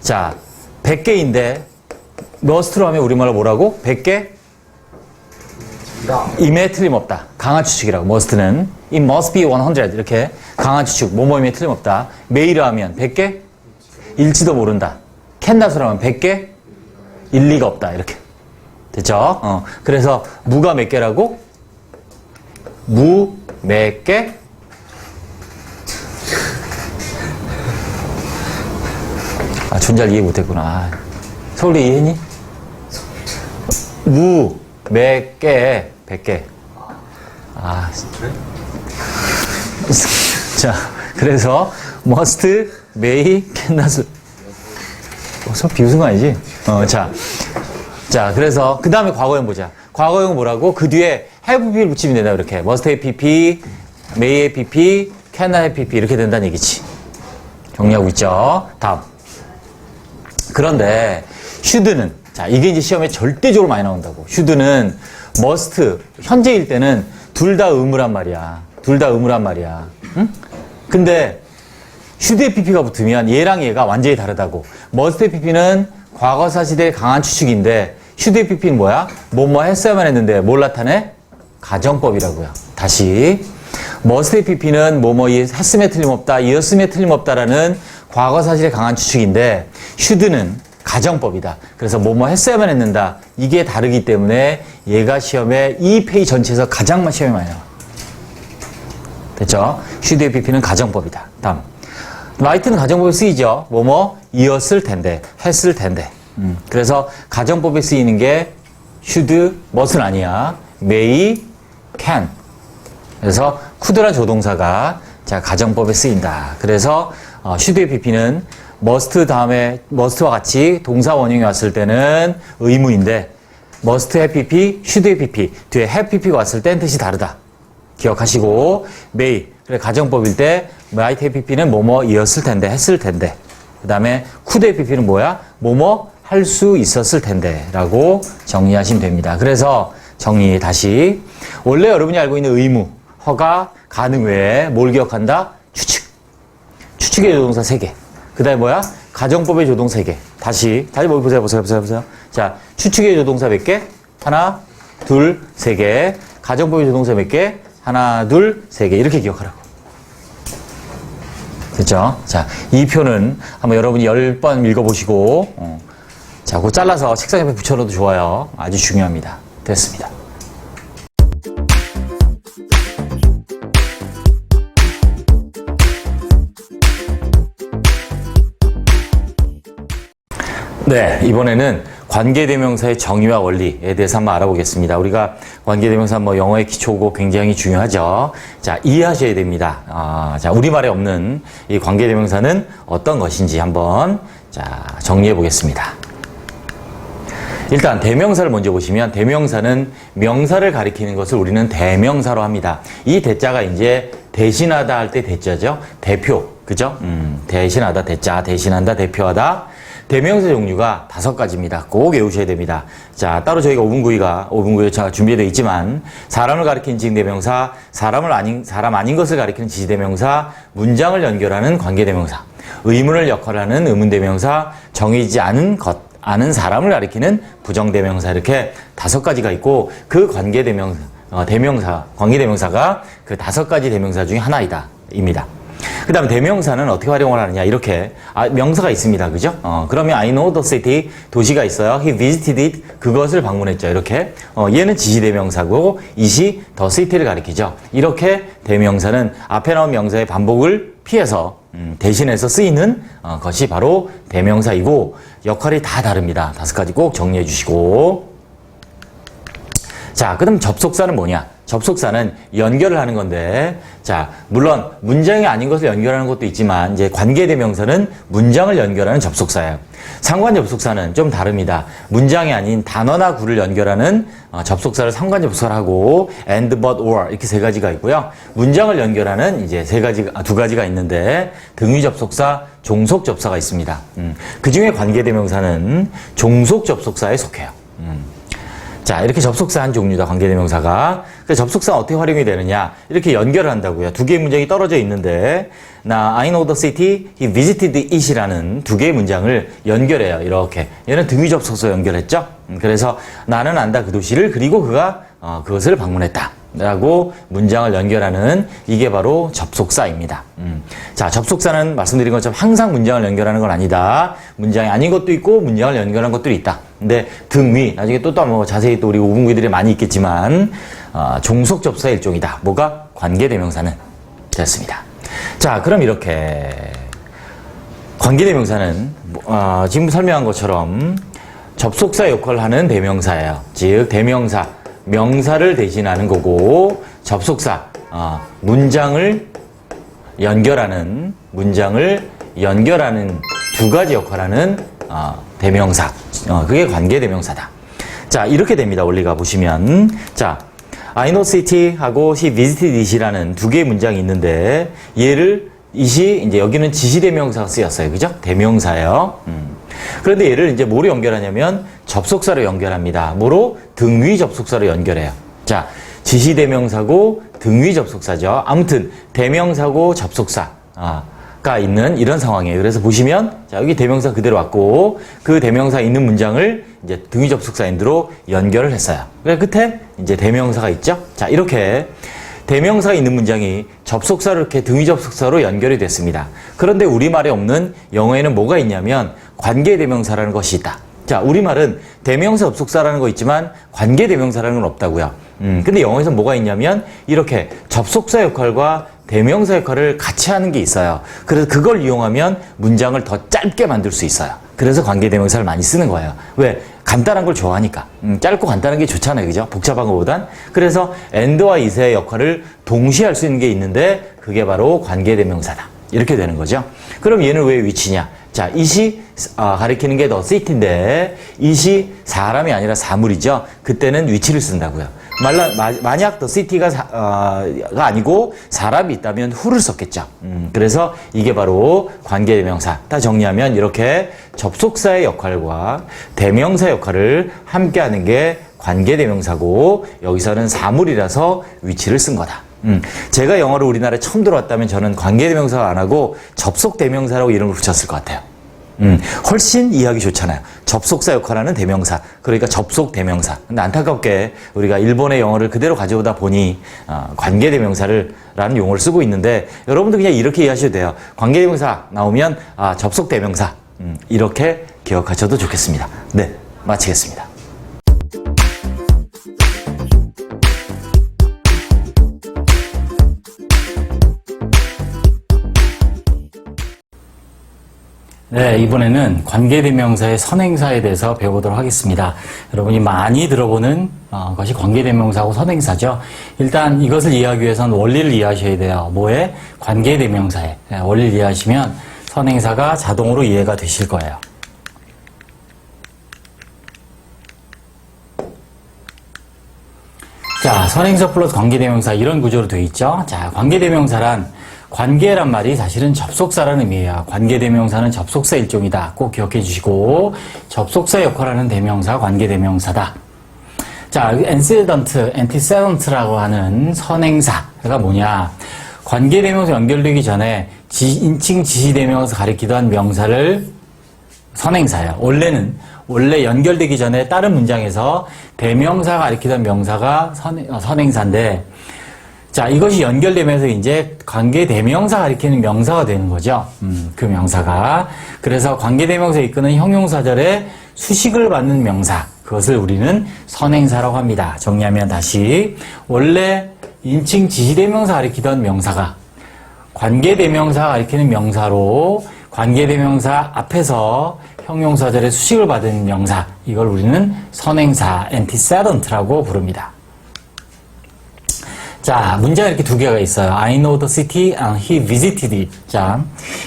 A: 자, 100개인데 must로 하면 우리말로 뭐라고? 100개? 임에 틀림없다. 강한 추측이라고. must는 it must be 100 이렇게 강한 추측, 뭐뭐임에 틀림없다. may로 하면 100개? 일지도 모른다. cannot으로 하면 100개? 일리가 없다. 이렇게. 됐죠? 그래서 무가 몇 개라고? 무 몇 개? 준잘 이해 못했구나. 서울대 이해했니? 무 몇 개? 100개. 자, 그래서 must, may, cannot. 좀 비웃은 거 아니지? 자, 그래서 그 다음에 과거형 보자. 과거형 뭐라고? 그 뒤에 have pp를 붙이면 된다. 이렇게 must have pp, may have pp, cannot have pp 이렇게 된다는 얘기지. 정리하고 있죠? 다음. 그런데 should는, 자, 이게 이제 시험에 절대적으로 많이 나온다고. should는 must, 현재일 때는 둘 다 의무란 말이야. 둘 다 의무란 말이야. 응? 근데 should의 pp가 붙으면 얘랑 얘가 완전히 다르다고. must의 pp는 과거사 시대의 강한 추측인데 should의 pp는 뭐야? 뭐뭐 했어야만 했는데 뭘 나타내? 가정법이라고요. 다시 must의 pp는 뭐뭐 했음에 틀림없다, 이었음에 틀림없다라는 과거 사실의 강한 추측인데 should는 가정법이다. 그래서 뭐뭐 했어야만 했는다. 이게 다르기 때문에 얘가 시험에 이 페이지 전체에서 가장 시험에 많이 나와. 됐죠? should의 pp는 가정법이다. 다음. might는 가정법에 쓰이죠. 뭐뭐 이었을 텐데, 했을 텐데. 그래서 가정법에 쓰이는 게 should, must는 아니야. may, can. 그래서 could란 조동사가 자 가정법에 쓰인다. 그래서 should의 pp는 must 다음에 must와 같이 동사 원형이 왔을 때는 의무인데 must have pp, should have pp 뒤에 have pp가 왔을 땐 뜻이 다르다. 기억하시고 may 그래 가정법일 때 might have pp는 뭐뭐이었을 텐데 했을 텐데 그 다음에 could have pp는 뭐야? 뭐뭐 할 수 있었을 텐데 라고 정리하시면 됩니다. 그래서 정리 다시. 원래 여러분이 알고 있는 의무, 허가, 가능 외에 뭘 기억한다? 추측. 추측의 조동사 3개. 그 다음에 뭐야? 가정법의 조동사 3개. 다시 보세요. 자, 추측의 조동사 몇 개? 하나, 둘, 3개. 가정법의 조동사 몇 개? 하나, 둘, 3개. 이렇게 기억하라고. 됐죠? 자, 이 표는 한번 여러분이 10번 읽어보시고, 자, 그거 잘라서 책상 옆에 붙여놔도 좋아요. 아주 중요합니다. 됐습니다. 네, 이번에는 관계대명사의 정의와 원리에 대해서 한번 알아보겠습니다. 우리가 관계대명사 영어의 기초고 굉장히 중요하죠. 자, 이해하셔야 됩니다. 자, 우리말에 없는 이 관계대명사는 어떤 것인지 한번 자, 정리해 보겠습니다. 일단 대명사를 먼저 보시면 대명사는 명사를 가리키는 것을 우리는 대명사로 합니다. 이 대자가 이제 대신하다 할 때 대자죠. 대표, 그죠? 대신하다 대자, 대신한다, 대표하다. 대명사 종류가 5가지입니다. 꼭 외우셔야 됩니다. 자, 따로 저희가 5분구이가 준비되어 있지만, 사람을 가리키는 지칭대명사, 사람 아닌 것을 가리키는 지시대명사, 문장을 연결하는 관계대명사, 의문을 역할하는 의문대명사, 정의지 않은 것, 아는 사람을 가리키는 부정대명사, 이렇게 5가지가 있고, 그 관계대명사가 그 5가지 대명사 중에 하나입니다. 그 다음에 대명사는 어떻게 활용을 하느냐, 이렇게 명사가 있습니다. 그죠? 그러면 I know the city, 도시가 있어요. He visited it, 그것을 방문했죠. 이렇게 얘는 지시대명사고 it이 the city를 가리키죠. 이렇게 대명사는 앞에 나온 명사의 반복을 피해서 대신해서 쓰이는 것이 바로 대명사이고, 역할이 다 다릅니다. 5가지 꼭 정리해 주시고. 자, 그럼 접속사는 뭐냐? 접속사는 연결을 하는 건데, 자, 물론 문장이 아닌 것을 연결하는 것도 있지만, 이제 관계대명사는 문장을 연결하는 접속사예요. 상관접속사는 좀 다릅니다. 문장이 아닌 단어나 구를 연결하는 접속사를 상관접속사라고, and, but, or 이렇게 3가지가 있고요. 문장을 연결하는 이제 2가지가 있는데, 등위접속사, 종속접사가 있습니다. 그 중에 관계대명사는 종속접속사에 속해요. 자, 이렇게 접속사 한 종류다, 관계대명사가. 그래서 접속사가 어떻게 활용이 되느냐, 이렇게 연결을 한다고요. 2개의 문장이 떨어져 있는데, I know the city, he visited it이라는 2개의 문장을 연결해요. 이렇게. 얘는 등위접속사 연결했죠. 그래서 나는 안다 그 도시를, 그리고 그가 그것을 방문했다 라고 문장을 연결하는, 이게 바로 접속사입니다. 자, 접속사는 말씀드린 것처럼 항상 문장을 연결하는 건 아니다. 문장이 아닌 것도 있고 문장을 연결하는 것들이 있다. 근데 등위, 나중에 또 자세히 또 우리 5분구들이 많이 있겠지만, 종속접사의 일종이다. 뭐가? 관계대명사는. 됐습니다. 자, 그럼 이렇게 관계대명사는 지금 설명한 것처럼 접속사 역할을 하는 대명사예요. 즉 대명사, 명사를 대신하는 거고, 접속사, 문장을 연결하는 2가지 역할을 하는 대명사, 그게 관계대명사다. 자, 이렇게 됩니다. 원리가 보시면, 자, I know city 하고 she visited it이라는 2개의 문장이 있는데, it이 이제 여기는 지시대명사가 쓰였어요. 그죠? 대명사예요. 그런데 얘를 이제 뭐로 연결하냐면 접속사로 연결합니다. 뭐로? 등위 접속사로 연결해요. 자, 지시대명사고 등위 접속사죠. 아무튼 대명사고 접속사가 있는 이런 상황이에요. 그래서 보시면, 자, 여기 대명사 그대로 왔고, 그 대명사 있는 문장을 이제 등위 접속사 엔드로 연결을 했어요. 그래서 끝에 이제 대명사가 있죠. 자, 이렇게 대명사가 있는 문장이 접속사로 이렇게 등위 접속사로 연결이 됐습니다. 그런데 우리말에 없는 영어에는 뭐가 있냐면 관계대명사라는 것이 있다. 자, 우리말은 대명사 접속사라는 거 있지만 관계대명사라는 건 없다고요. 근데 영어에서는 뭐가 있냐면 이렇게 접속사 역할과 대명사 역할을 같이 하는 게 있어요. 그래서 그걸 이용하면 문장을 더 짧게 만들 수 있어요. 그래서 관계대명사를 많이 쓰는 거예요. 왜? 간단한 걸 좋아하니까. 짧고 간단한 게 좋잖아요. 그죠? 복잡한 것보단. 그래서 and와 is의 역할을 동시에 할 수 있는 게 있는데, 그게 바로 관계대명사다. 이렇게 되는 거죠. 그럼 얘는 왜 위치냐? 자, it이 가리키는 게 the city인데, it이 사람이 아니라 사물이죠. 그때는 위치를 쓴다고요. 만약 the city가 아니고 사람이 있다면 who를 썼겠죠. 그래서 이게 바로 관계대명사. 다 정리하면 이렇게 접속사의 역할과 대명사 역할을 함께 하는 게 관계대명사고 여기서는 사물이라서 위치를 쓴 거다. 제가 영어를 우리나라에 처음 들어왔다면 저는 관계대명사가 안 하고 접속대명사라고 이름을 붙였을 것 같아요. 훨씬 이해하기 좋잖아요. 접속사 역할하는 대명사. 그러니까 접속대명사. 근데 안타깝게 우리가 일본의 영어를 그대로 가져오다 보니 관계대명사라는 용어를 쓰고 있는데 여러분도 그냥 이렇게 이해하셔도 돼요. 관계대명사 나오면 접속대명사. 이렇게 기억하셔도 좋겠습니다. 네, 마치겠습니다.
B: 네, 이번에는 관계대명사의 선행사에 대해서 배워보도록 하겠습니다. 여러분이 많이 들어보는 것이 관계대명사하고 선행사죠. 일단 이것을 이해하기 위해서는 원리를 이해하셔야 돼요. 뭐에? 관계대명사에. 원리를 이해하시면 선행사가 자동으로 이해가 되실 거예요. 자, 선행사 플러스 관계대명사 이런 구조로 되어 있죠. 자, 관계대명사란 관계란 말이 사실은 접속사라는 의미예요. 관계대명사는 접속사 일종이다. 꼭 기억해 주시고 접속사 역할하는 대명사 관계대명사다. 자, antecedent라고 하는 선행사가 뭐냐. 관계대명사 연결되기 전에 인칭 지시대명사 가리키던 명사를 선행사예요. 원래 연결되기 전에 다른 문장에서 대명사가 가리키던 명사가 선행사인데 자, 이것이 연결되면서 이제 관계대명사 가리키는 명사가 되는 거죠. 그 명사가. 그래서 관계대명사 이끄는 형용사절에 수식을 받는 명사. 그것을 우리는 선행사라고 합니다. 정리하면 다시. 원래 인칭 지시대명사 가리키던 명사가 관계대명사 가리키는 명사로 관계대명사 앞에서 형용사절에 수식을 받은 명사. 이걸 우리는 선행사, antecedent라고 부릅니다. 자, 문제가 이렇게 두 개가 있어요. I know the city and he visited it. 자,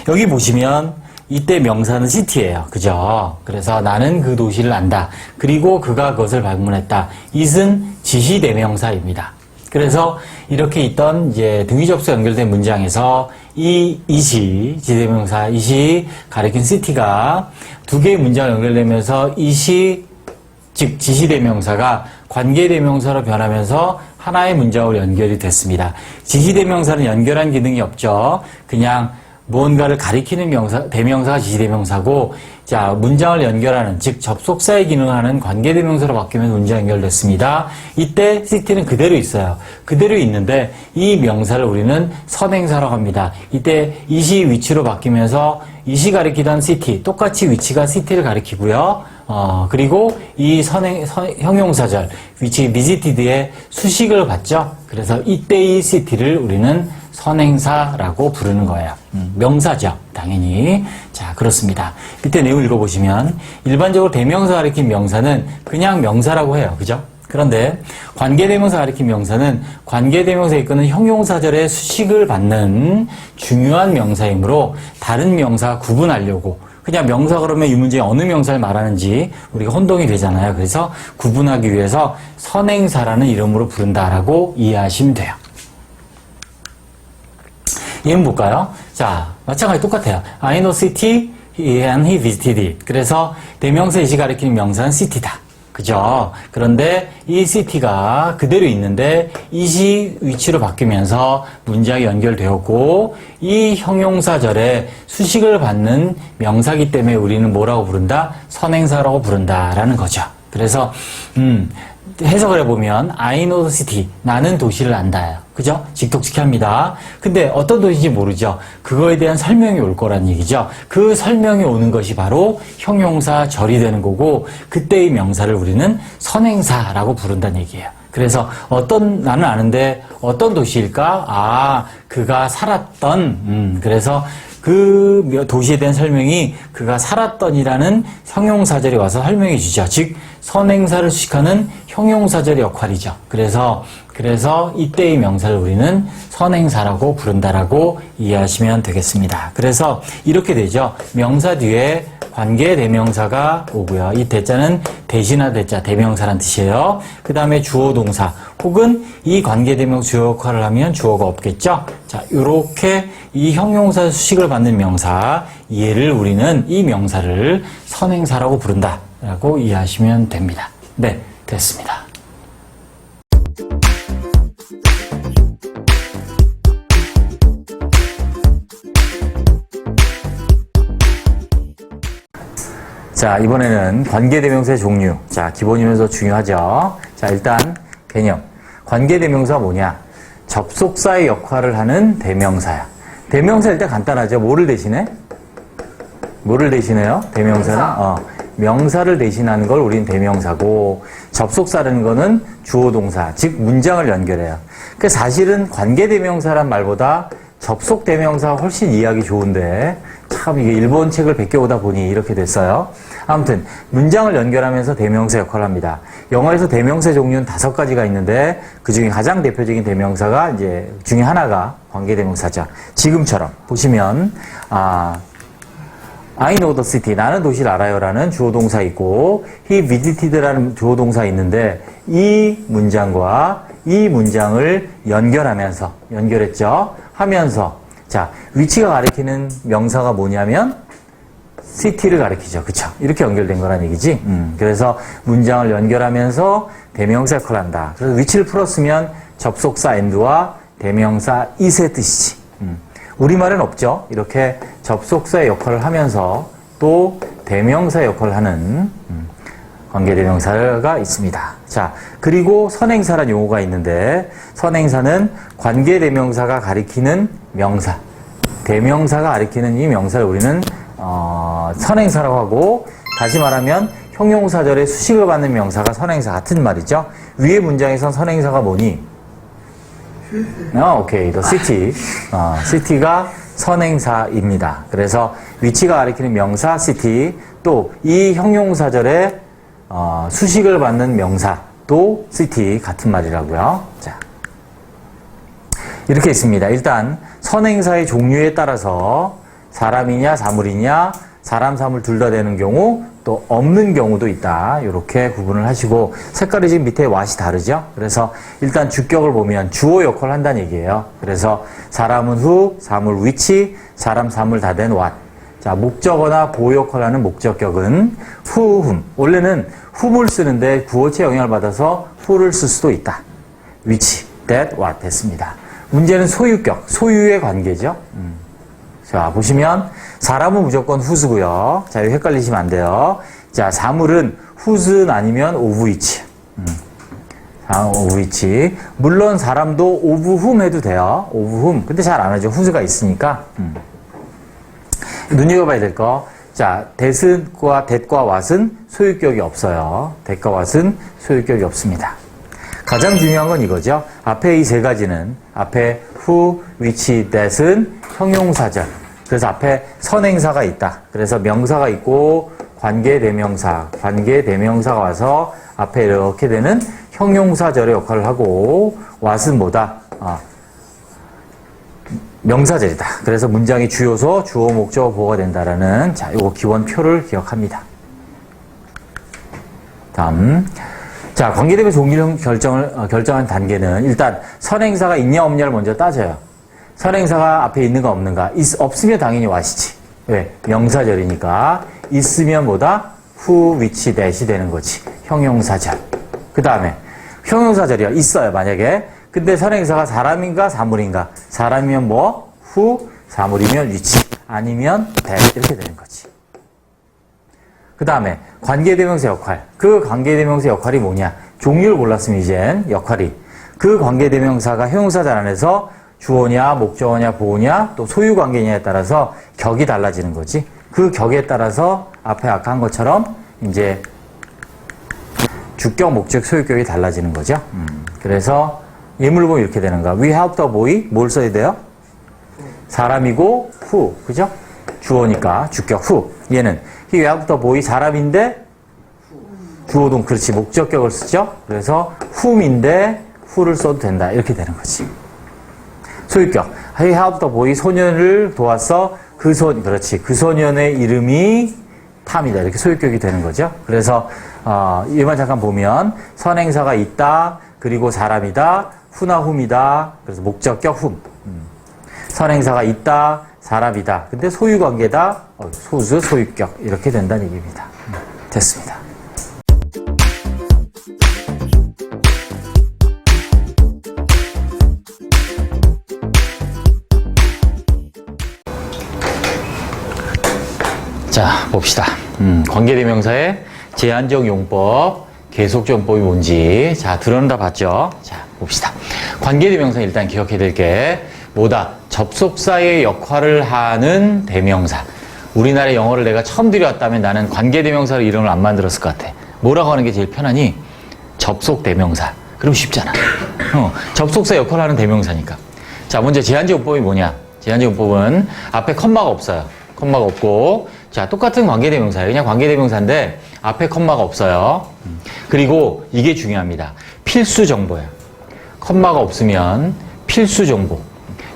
B: 여기 보시면 이때 명사는 city예요. 그죠? 그래서 나는 그 도시를 안다. 그리고 그가 그것을 방문했다. it은 지시대명사입니다. 그래서 이렇게 있던 이제 등위접수 연결된 문장에서 it이 지시대명사 it이 가리킨 city가 두 개의 문장을 연결되면서 it이 즉 지시대명사가 관계대명사로 변하면서 하나의 문장으로 연결이 됐습니다. 지시대명사는 연결한 기능이 없죠. 그냥 무언가를 가리키는 대명사가 지시대명사고, 자, 문장을 연결하는, 즉, 접속사의 기능을 하는 관계대명사로 바뀌면 문장이 연결됐습니다. 이때 city는 그대로 있어요. 그대로 있는데, 이 명사를 우리는 선행사라고 합니다. 이때 it이 위치로 바뀌면서 it이 가리키던 city, 똑같이 위치가 city를 가리키고요. 그리고 이 형용사절, which visited의 수식을 받죠. 그래서 이때의 city를 우리는 선행사라고 부르는 거예요. 명사죠. 당연히. 자, 그렇습니다. 밑에 내용 읽어보시면 일반적으로 대명사 가리킨 명사는 그냥 명사라고 해요. 그죠? 그런데 관계대명사 가리킨 명사는 관계대명사에 이끄는 형용사절의 수식을 받는 중요한 명사이므로 다른 명사 구분하려고 그냥 명사 그러면 이 문제에 어느 명사를 말하는지 우리가 혼동이 되잖아요. 그래서 구분하기 위해서 선행사라는 이름으로 부른다라고 이해하시면 돼요. 예문 볼까요? 자, 마찬가지 똑같아요. I know city and he visited it. 그래서 대명사 it이 가리키는 명사는 city다. 그죠? 그런데 이 city가 그대로 있는데 it이 위치로 바뀌면서 문장이 연결되었고 이 형용사절에 수식을 받는 명사기 때문에 우리는 뭐라고 부른다? 선행사라고 부른다라는 거죠. 그래서 해석을 해보면 I know the city. 나는 도시를 안다요. 그죠? 직독직해 합니다. 근데 어떤 도시인지 모르죠. 그거에 대한 설명이 올 거란 얘기죠. 그 설명이 오는 것이 바로 형용사절이 되는 거고 그때의 명사를 우리는 선행사라고 부른다는 얘기예요. 그래서 나는 아는데 어떤 도시일까? 그가 살았던 그래서 그 도시에 대한 설명이 그가 살았던이라는 형용사절이 와서 설명해 주죠. 즉 선행사를 수식하는 형용사절의 역할이죠. 그래서 이때의 명사를 우리는 선행사라고 부른다라고 이해하시면 되겠습니다. 그래서 이렇게 되죠. 명사 뒤에 관계 대명사가 오고요. 이 대자는 대신한 대자, 대명사란 뜻이에요. 그 다음에 주어 동사 혹은 이 관계 대명사 주어 역할을 하면 주어가 없겠죠. 자, 요렇게 이 형용사 수식을 받는 명사 얘를 우리는 이 명사를 선행사라고 부른다라고 이해하시면 됩니다. 네, 됐습니다. 자, 이번에는 관계대명사의 종류. 자, 기본이면서 중요하죠. 자, 일단 개념. 관계대명사가 뭐냐? 접속사의 역할을 하는 대명사야. 대명사 일단 간단하죠. 뭐를 대신해? 뭐를 대신해요? 대명사는? 명사를 대신하는 걸 우리는 대명사고, 접속사라는 거는 주어 동사, 즉 문장을 연결해요. 그 사실은 관계대명사란 말보다 접속대명사가 훨씬 이해하기 좋은데, 참 이게 일본 책을 베껴오다 보니 이렇게 됐어요. 아무튼 문장을 연결하면서 대명사 역할을 합니다. 영어에서 대명사 종류는 5가지가 있는데 그 중에 가장 대표적인 대명사가 이제 중에 하나가 관계대명사죠. 지금처럼 보시면 I know the city, 나는 도시를 알아요라는 주어 동사 있고 he visited라는 주어 동사 있는데 이 문장과 이 문장을 연결했죠. 하면서 자, 위치가 가리키는 명사가 뭐냐면 city를 가리키죠. 그쵸? 이렇게 연결된 거란 얘기지. 그래서 문장을 연결하면서 대명사 역할을 한다. 그래서 위치를 풀었으면 접속사 and와 대명사 is의 뜻이지. 우리말엔 없죠. 이렇게 접속사의 역할을 하면서 또 대명사 역할을 하는 관계대명사가 있습니다. 자, 그리고 선행사라는 용어가 있는데 선행사는 관계대명사가 가리키는 명사, 대명사가 가리키는 이 명사를 우리는 선행사라고 하고, 다시 말하면 형용사절에 수식을 받는 명사가 선행사 같은 말이죠. 위의 문장에선 선행사가 뭐니? 오케이, the city. city가 선행사입니다. 그래서 위치가 가리키는 명사 city, 또 이 형용사절에 수식을 받는 명사 또 city 같은 말이라고요. 자, 이렇게 있습니다. 일단 선행사의 종류에 따라서 사람이냐 사물이냐 사람 사물 둘 다 되는 경우 또 없는 경우도 있다. 이렇게 구분을 하시고 색깔이 지금 밑에 왓이 다르죠. 그래서 일단 주격을 보면 주어 역할을 한다는 얘기예요. 그래서 사람은 who, 사물 which, 사람 사물 다 된 what. 자, 목적어나 보호 역할을 하는 목적격은 who, whom. 원래는 whom을 쓰는데 구어체 영향을 받아서 who를 쓸 수도 있다. which, that, what 됐습니다. 문제는 소유격, 소유의 관계죠. 자, 보시면 사람은 무조건 who's고요. 자, 이거 헷갈리시면 안 돼요. 자, 사물은 whose 아니면 of which. of which. 물론 사람도 of whom 해도 돼요. of whom. 근데 잘 안 하죠. who's가 있으니까. 눈여겨봐야 될 거. 자, that과 what은 소유격이 없어요. that과 what은 소유격이 없습니다. 가장 중요한 건 이거죠. 앞에 이 세 가지는 앞에 who, which, that은 형용사절. 그래서 앞에 선행사가 있다. 그래서 명사가 있고 관계대명사가 와서 앞에 이렇게 되는 형용사절의 역할을 하고 what은 뭐다? 명사절이다. 그래서 문장의 주요소, 주어, 목적어, 보호가 된다라는 자, 요거 기원표를 기억합니다. 다음. 자, 관계대명사 종류 결정한 단계는 일단 선행사가 있냐 없냐를 먼저 따져요. 선행사가 앞에 있는가 없는가. 없으면 당연히 what이지. 왜? 명사절이니까. 있으면 뭐다? who, which, that이 되는 거지. 형용사절. 그 다음에 형용사절이야. 있어요, 만약에. 근데 선행사가 사람인가 사물인가. 사람이면 뭐? who, 사물이면 which, 아니면 that 이렇게 되는 거지. 그 다음에 관계대명사 역할. 그 관계대명사 역할이 뭐냐? 종류를 몰랐으면 이젠 역할이. 그 관계대명사가 형용사절 안에서 주어냐, 목적어냐, 보어냐, 또 소유관계냐에 따라서 격이 달라지는 거지. 그 격에 따라서 앞에 아까 한 것처럼 이제 주격, 목적, 소유격이 달라지는 거죠. 그래서 예문을 보면 이렇게 되는 거야. We helped the boy. 뭘 써야 돼요? 사람이고 who. 그죠? 주어니까 주격 who. 얘는 he helped the boy 사람인데 주어동 그렇지. 목적격을 쓰죠. 그래서 whom인데 who를 써도 된다. 이렇게 되는 거지. 소유격. He helped the boy. 소년을 도왔어. 그렇지. 그 소년의 이름이 탐이다. 이렇게 소유격이 되는 거죠. 그래서, 얘만 잠깐 보면, 선행사가 있다. 그리고 사람이다. who나 whom이다. 그래서 목적격 whom. 선행사가 있다. 사람이다. 근데 소유관계다. 소수, 소유격. 이렇게 된다는 얘기입니다. 됐습니다.
A: 자, 봅시다. 관계대명사의 제한적 용법, 계속적 용법이 뭔지. 자, 들어는 다 봤죠? 자, 봅시다. 관계대명사 일단 기억해야 될 게 뭐다? 접속사의 역할을 하는 대명사. 우리나라 영어를 내가 처음 들여왔다면 나는 관계대명사로 이름을 안 만들었을 것 같아. 뭐라고 하는 게 제일 편하니? 접속대명사. 그럼 쉽잖아. 접속사 역할을 하는 대명사니까. 자, 먼저 제한적 용법이 뭐냐? 제한적 용법은 앞에 컴마가 없어요. 컴마가 없고, 자, 똑같은 관계대명사예요. 그냥 관계대명사인데 앞에 컴마가 없어요. 그리고 이게 중요합니다. 필수 정보예요. 컴마가 없으면 필수 정보.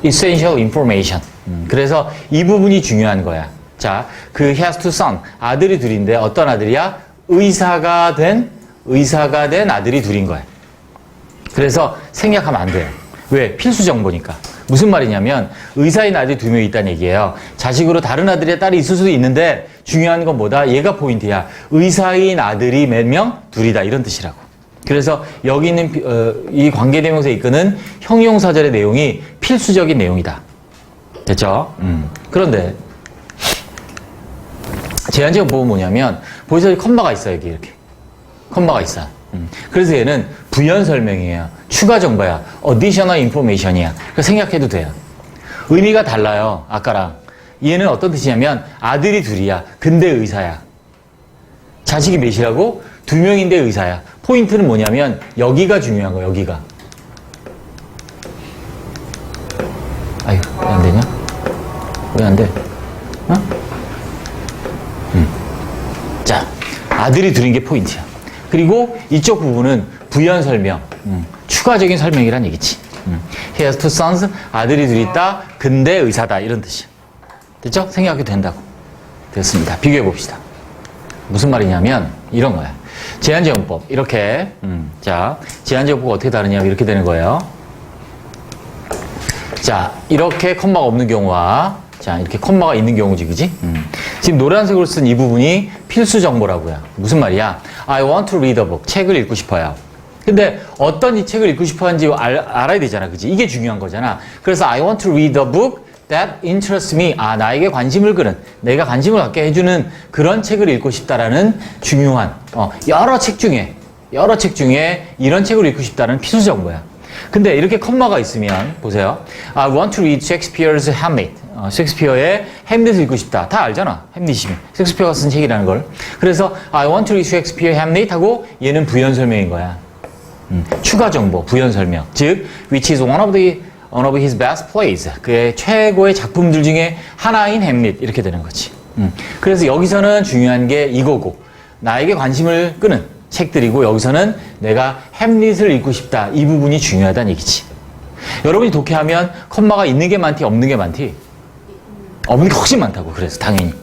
A: essential information. 그래서 이 부분이 중요한 거야. 자, 그 has two son. 아들이 둘인데 어떤 아들이야? 의사가 된 아들이 둘인 거야. 그래서 생략하면 안 돼요. 왜? 필수 정보니까. 무슨 말이냐면 의사인 아들이 2명 있다는 얘기예요. 자식으로 다른 아들이나 딸이 있을 수도 있는데 중요한 건 뭐다? 얘가 포인트야. 의사인 아들이 몇 명? 둘이다. 이런 뜻이라고. 그래서 여기 있는 이 관계대명사에 이끄는 형용사절의 내용이 필수적인 내용이다. 됐죠? 그런데 제한적 용법은 뭐냐면 보이세요? 컴마가 있어요. 여기 이렇게. 컴마가 있어. 그래서 얘는 부연 설명이에요. 추가 정보야. additional information이야. 그래서 생략해도 돼요. 의미가 달라요. 아까랑. 얘는 어떤 뜻이냐면 아들이 둘이야. 근데 의사야. 자식이 몇이라고? 2명인데 의사야. 포인트는 뭐냐면 여기가 중요한 거야. 여기가. 아유, 왜 안 되냐? 왜 안 돼? 어? 자, 아들이 둘인 게 포인트야. 그리고 이쪽 부분은 부연 설명, 추가적인 설명이란 얘기지. He has two sons, 아들이 둘 있다, 근데 의사다, 이런 뜻이야. 됐죠? 생각해도 된다고. 됐습니다. 비교해 봅시다. 무슨 말이냐면 이런 거야. 제한적 용법, 이렇게. 자, 제한적 용법 어떻게 다르냐면 이렇게 되는 거예요. 자, 이렇게 컴마가 없는 경우와 자, 이렇게 컴마가 있는 경우지, 그지? 지금 노란색으로 쓴 이 부분이 필수 정보라고요. 무슨 말이야? I want to read a book. 책을 읽고 싶어요. 근데 어떤 이 책을 읽고 싶어 하는지 알아야 되잖아, 그지? 이게 중요한 거잖아. 그래서 I want to read a book that interests me. 아, 나에게 관심을 끄는, 내가 관심을 갖게 해주는 그런 책을 읽고 싶다라는 중요한, 여러 책 중에 이런 책을 읽고 싶다는 필수 정보야. 근데 이렇게 컴마가 있으면 보세요. I want to read Shakespeare's Hamlet. 셰익스피어의 햄릿을 읽고 싶다. 다 알잖아. 햄릿이면. 셰익스피어가 쓴 책이라는 걸. 그래서 I want to read Shakespeare Hamlet 하고 얘는 부연 설명인 거야. 추가 정보, 부연 설명. 즉, which is one of his best plays. 그의 최고의 작품들 중에 하나인 햄릿. 이렇게 되는 거지. 그래서 여기서는 중요한 게 이거고, 나에게 관심을 끄는 책들이고, 여기서는 내가 햄릿을 읽고 싶다. 이 부분이 중요하다는 얘기지. 여러분이 독해하면 컴마가 있는 게 많디, 없는 게 많티? 없는 게 훨씬 많다고. 그래서 당연히.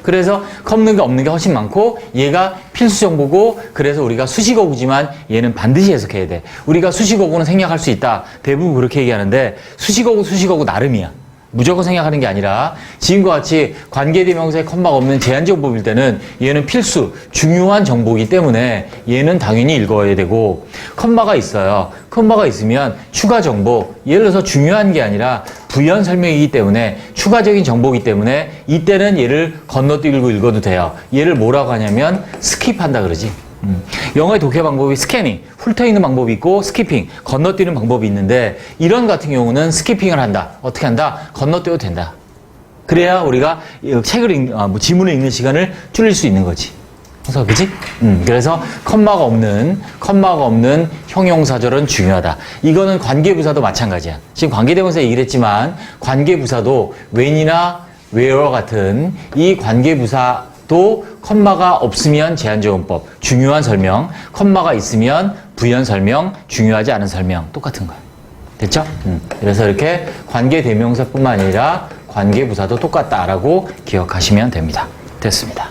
A: 그래서 없는 게 훨씬 많고 얘가 필수 정보고 그래서 우리가 수식어구지만 얘는 반드시 해석해야 돼. 우리가 수식어구는 생략할 수 있다. 대부분 그렇게 얘기하는데 수식어구 나름이야. 무조건 생략하는 게 아니라 지금과 같이 관계대명사에 컴마가 없는 제한적 용법일 때는 얘는 필수, 중요한 정보이기 때문에 얘는 당연히 읽어야 되고 컴마가 있어요. 컴마가 있으면 추가 정보, 예를 들어서 중요한 게 아니라 부연 설명이기 때문에 추가적인 정보이기 때문에 이때는 얘를 건너뛰고 읽어도 돼요. 얘를 뭐라고 하냐면 스킵한다 그러지. 영어의 독해 방법이 스캐닝, 훑어있는 방법이 있고 스키핑, 건너뛰는 방법이 있는데 이런 같은 경우는 스키핑을 한다. 어떻게 한다? 건너뛰어도 된다. 그래야 우리가 책을 지문을 읽는 시간을 줄일 수 있는 거지. 그래서 그지? 그래서 컴마가 없는 형용사절은 중요하다. 이거는 관계부사도 마찬가지야. 지금 관계대명사 얘기를 했지만 관계부사도 when이나 where 같은 이 관계부사도 컴마가 없으면 제한적 용법, 중요한 설명, 컴마가 있으면 부연 설명, 중요하지 않은 설명, 똑같은 거야. 됐죠? 그래서 이렇게 관계대명사뿐만 아니라 관계부사도 똑같다라고 기억하시면 됩니다. 됐습니다.